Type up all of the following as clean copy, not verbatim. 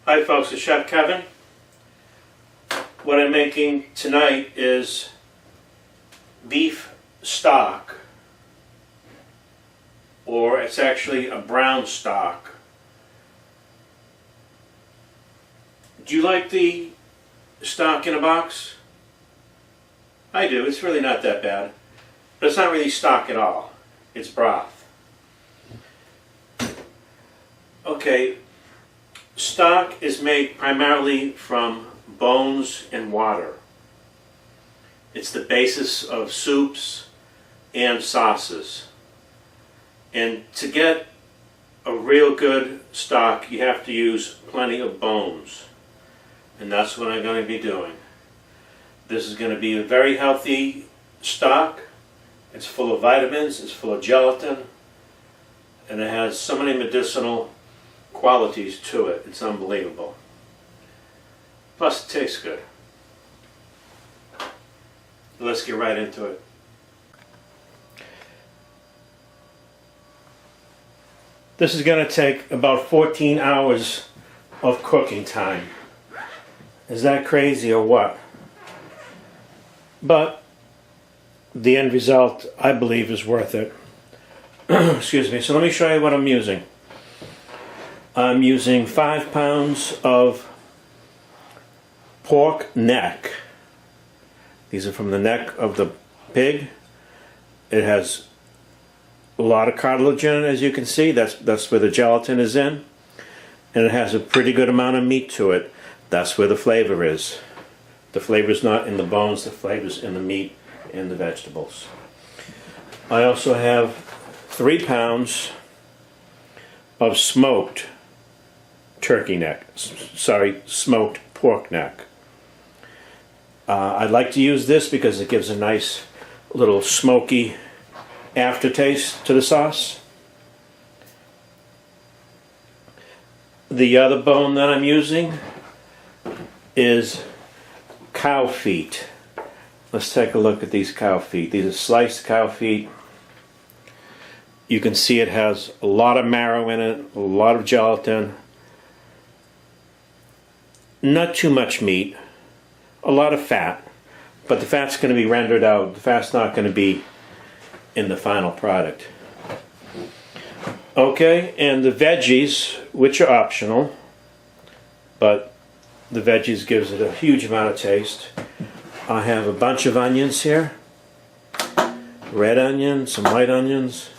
Hi folks, it's Chef Kevin. What I'm making tonight is beef stock, or it's actually a brown stock. Do you like the stock in a box? I do. It's really not that bad, but it's not really stock at all. It's broth. Okay. Stock is made primarily from bones and water. It's the basis of soups and sauces. And to get a real good stock, you have to use plenty of bones. And that's what I'm going to be doing. This is going to be a very healthy stock. It's full of vitamins, it's full of gelatin, and it has so many medicinal qualities to it. It's unbelievable. Plus it tastes good. Let's get right into it. This is going to take about 14 hours of cooking time. Is that crazy or what? But the end result, I believe, is worth it. Excuse me. So let me show you what I'm using. I'm using 5 pounds of pork neck. These are from the neck of the pig. It has a lot of cartilage in it, as you can see. That's where the gelatin is in. And it has a pretty good amount of meat to it. That's where the flavor is. The flavor is not in the bones, the flavor is in the meat and the vegetables. I also have 3 pounds of smoked turkey neck, smoked pork neck. I like to use this because it gives a nice little smoky aftertaste to the sauce. The other bone that I'm using is cow feet. Let's take a look at these cow feet. These are sliced cow feet. You can see it has a lot of marrow in it, a lot of gelatin. Not too much meat, a lot of fat, but the fat's going to be rendered out. The fat's not going to be in the final product. Okay, and the veggies, which are optional, but the veggies gives it a huge amount of taste. I have a bunch of onions here. Red onion, some white onions,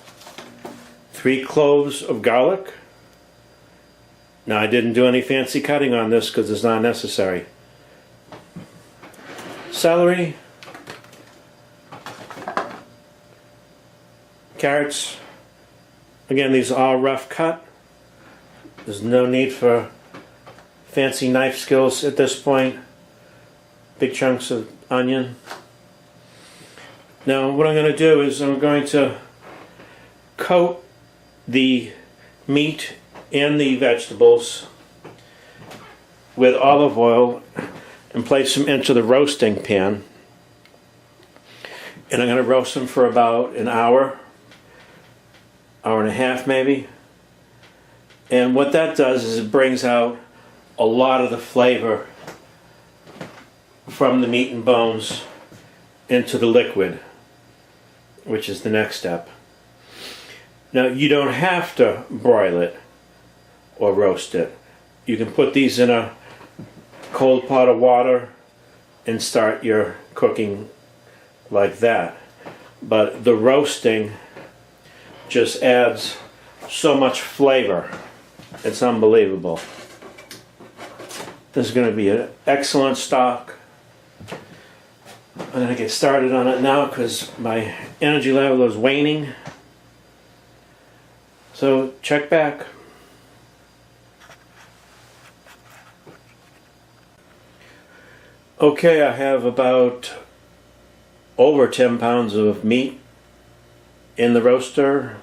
3 cloves of garlic. Now, I didn't do any fancy cutting on this because it's not necessary. Celery, carrots. Again, these are all rough cut. There's no need for fancy knife skills at this point. Big chunks of onion. Now, what I'm going to do is I'm going to coat the meat and the vegetables with olive oil and place them into the roasting pan. And I'm going to roast them for about an hour, hour and a half maybe. And what that does is it brings out a lot of the flavor from the meat and bones into the liquid, which is the next step. Now, you don't have to broil it or roast it. You can put these in a cold pot of water and start your cooking like that. But the roasting just adds so much flavor. It's unbelievable. This is going to be an excellent stock. I'm going to get started on it now because my energy level is waning. So check back. Okay, I have about over 10 pounds of meat in the roaster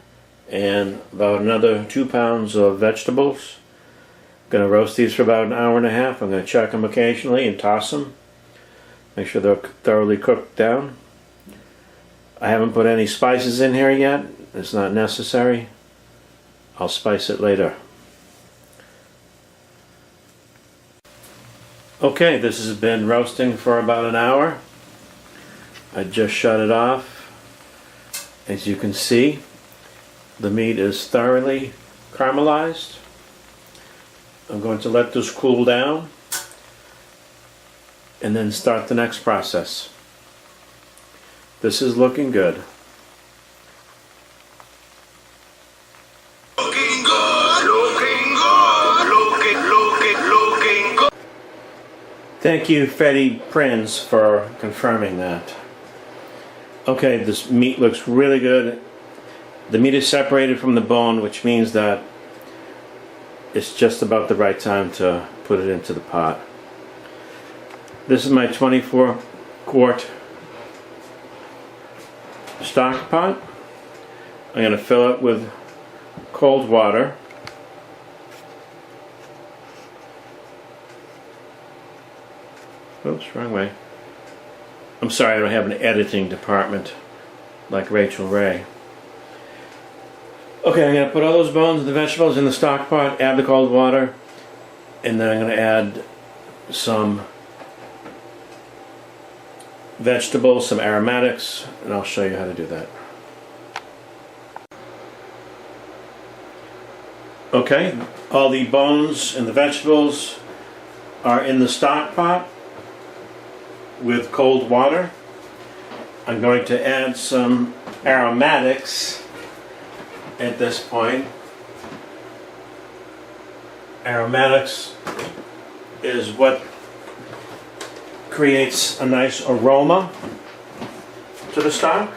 and about another 2 pounds of vegetables. I'm going to roast these for about an hour and a half. I'm going to check them occasionally and toss them. Make sure they're thoroughly cooked down. I haven't put any spices in here yet. It's not necessary. I'll spice it later. Okay, this has been roasting for about an hour. I just shut it off. As you can see, the meat is thoroughly caramelized. I'm going to let this cool down and then start the next process. This is looking good. Looking good, looking good, looking good. Thank you, Freddie Prinz, for confirming that. Okay, this meat looks really good. The meat is separated from the bone, which means that it's just about the right time to put it into the pot. This is my 24-quart stock pot. I'm going to fill it with cold water. Oops, wrong way. I'm sorry, I don't have an editing department like Rachel Ray. Okay, I'm going to put all those bones and the vegetables in the stock pot, add the cold water, and then I'm going to add some vegetables, some aromatics, and I'll show you how to do that. Okay, all the bones and the vegetables are in the stock pot with cold water. I'm going to add some aromatics at this point. Aromatics is what creates a nice aroma to the stock.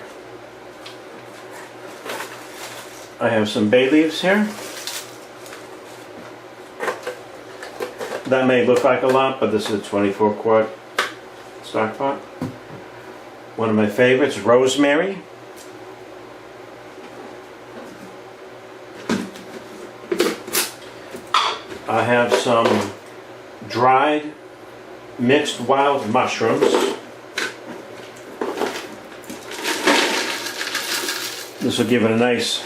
I have some bay leaves here. That may look like a lot, but this is a 24-quart stock pot. One of my favorites, rosemary. I have some dried mixed wild mushrooms. This will give it a nice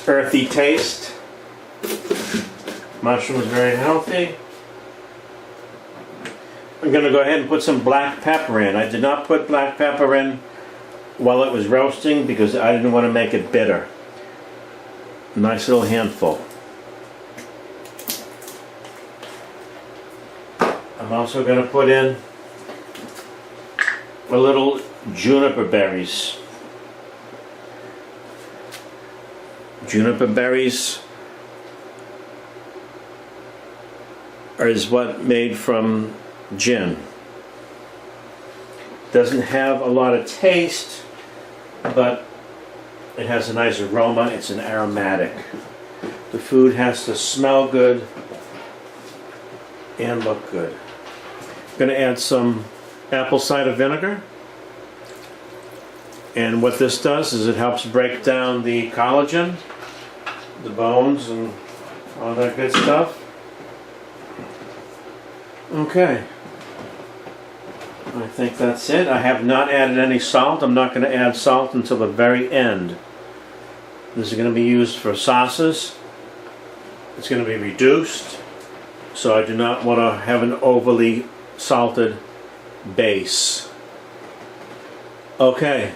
earthy taste. Mushrooms very healthy. I'm going to go ahead and put some black pepper in. I did not put black pepper in while it was roasting because I didn't want to make it bitter. Nice little handful. I'm also going to put in a little juniper berries. Juniper berries is what made from gin. Doesn't have a lot of taste, but it has a nice aroma. It's an aromatic. The food has to smell good and look good. I'm going to add some apple cider vinegar. And what this does is it helps break down the collagen, the bones, and all that good stuff. Okay. I think that's it. I have not added any salt. I'm not going to add salt until the very end. This is going to be used for sauces. It's going to be reduced, so I do not want to have an overly salted base. Okay.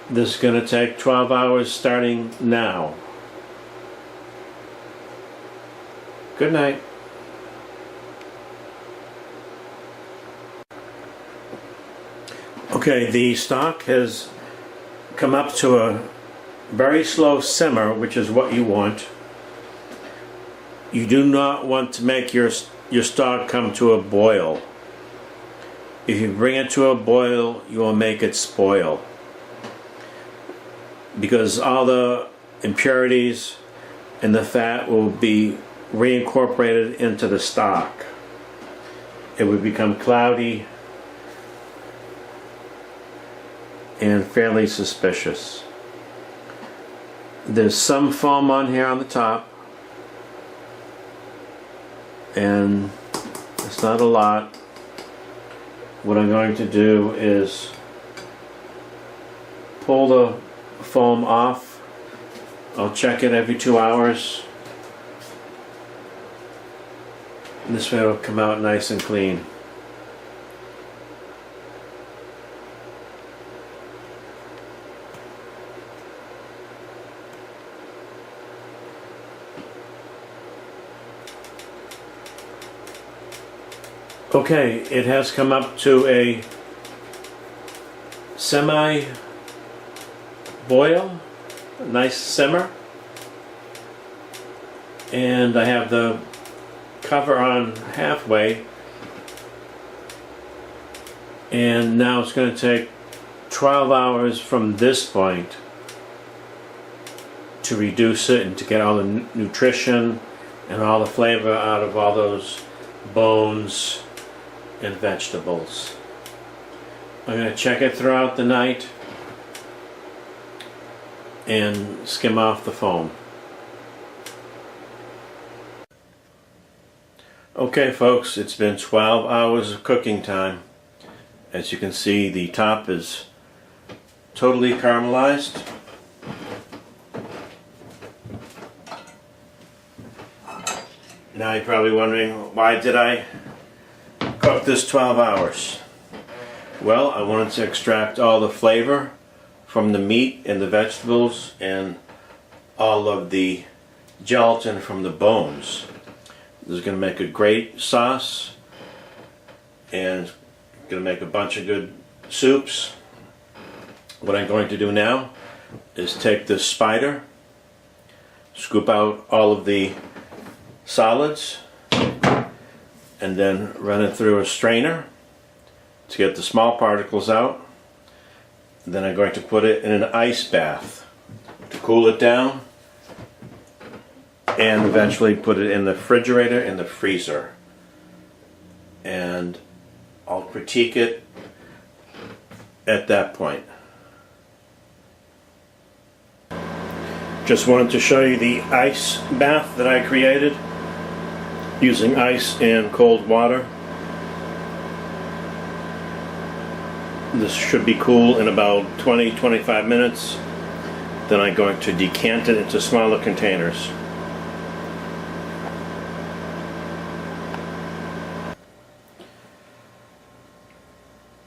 This is going to take 12 hours starting now. Good night. Okay, the stock has come up to a very slow simmer, which is what you want. You do not want to make your stock come to a boil. If you bring it to a boil, you will make it spoil. Because all the impurities and the fat will be reincorporated into the stock. It would become cloudy and fairly suspicious. There's some foam on here on the top, and it's not a lot. What I'm going to do is pull the foam off. I'll check it every 2 hours. This way it'll come out nice and clean. Okay, it has come up to a semi boil, a nice simmer, and I have the cover on halfway, and now it's going to take 12 hours from this point to reduce it and to get all the nutrition and all the flavor out of all those bones and vegetables. I'm going to check it throughout the night and skim off the foam. Okay folks, it's been 12 hours of cooking time. As you can see, the top is totally caramelized. Now you're probably wondering, why did I cook this 12 hours? Well, I wanted to extract all the flavor from the meat and the vegetables and all of the gelatin from the bones. This is going to make a great sauce and going to make a bunch of good soups. What I'm going to do now is take this spider, scoop out all of the solids, and then run it through a strainer to get the small particles out. Then I'm going to put it in an ice bath to cool it down, and eventually put it in the refrigerator in the freezer. And I'll critique it at that point. Just wanted to show you the ice bath that I created using ice and cold water. This should be cool in about 20-25 minutes. Then I'm going to decant it into smaller containers.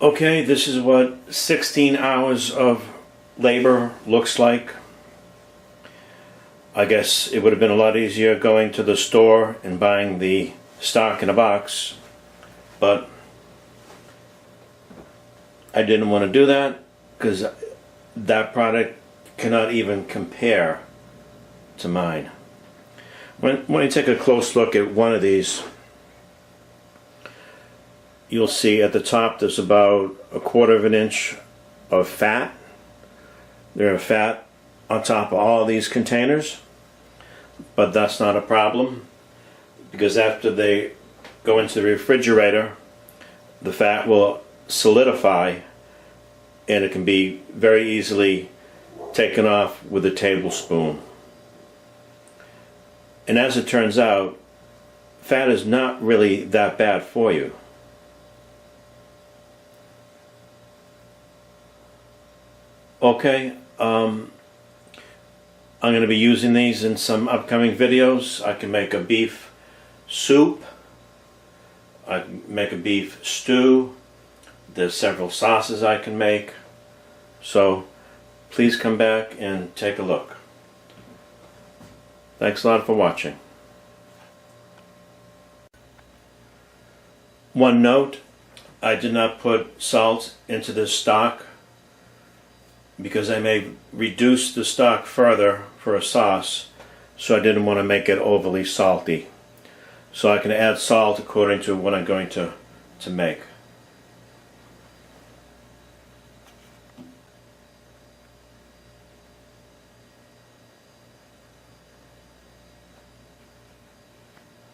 Okay, this is what 16 hours of labor looks like. I guess it would have been a lot easier going to the store and buying the stock in a box, but I didn't want to do that because that product cannot even compare to mine. When you take a close look at one of these, you'll see at the top there's about 1/4 of an inch of fat. There's fat on top of all of these containers, but that's not a problem because after they go into the refrigerator, the fat will solidify and it can be very easily taken off with a tablespoon. And as it turns out, fat is not really that bad for you. Okay, I'm going to be using these in some upcoming videos. I can make a beef soup. I can make a beef stew. There's several sauces I can make. So please come back and take a look. Thanks a lot for watching. One note, I did not put salt into this stock because I may reduce the stock further for a sauce, so I didn't want to make it overly salty. So I can add salt according to what I'm going to make.